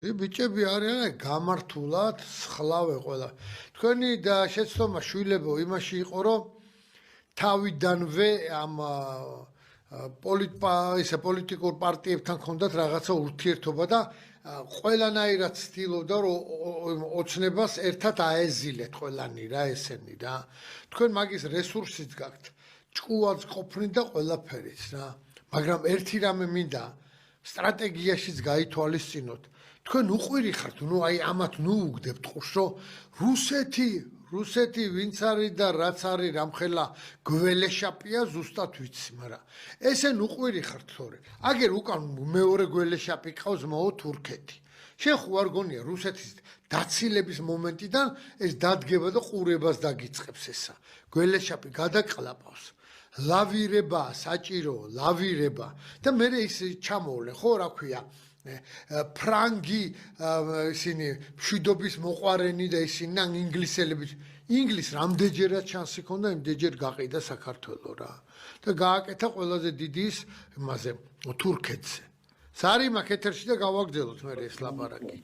ბიჭები არიან გამართულად სხლავე ყველა. თქვენი და შეცდომა შვილებო იმაში იყო, რომ თავიდანვე ამ პოლიტიკურ პარტიებთან ჰქონდათ რაღაცა ურთიერთობა და ყველანაირად ცდილობდა რომ ოცნებას ერთად აეზილეთ ყველანი რა ესენი რა. თქვენ მაგის რესურსიც გაქვთ, ჭკუაც ყოფნით და ყველაფერიც რა. მაგრამ ერთი რამე მინდა სტრატეგიაშიც გაითვალისწინოთ. თქვენ უყვირი ხართ, აი ამათ უგდებთ ყურს, რომ რუსეთი ვინც არის და რაც არის რამხელა გველეშაპია ზუსტად ვიცი, მაგრამ ესენ უყვირი ხართ თორე. აგერ უკან მეორე გველეშაპი ყავს მოო თურქეთი. შენ ხო არ გონია რუსეთის დაცილების მომენტიდან ეს დადგება და ყურებას დაგიწყებს ესა. გველეშაპი გადაკლაპავს. ლავირება საჭირო, ლავირება და მე ის ჩამოვლენ, ხო რა ქვია? ფრანგი ისინი მშვიდობის მოყვარენი და ისინი ან ინგლისელები ინგლისს რამდენჯერაც შანსი ქონდა იმდენჯერ გაყიდა საქართველო რა და გააკეთა ყველაზე დიდი ის იმაზე თურქეთზე. სარი მაგ ეთერში და გავაგრძელოთ მე ეს ლაპარაკი.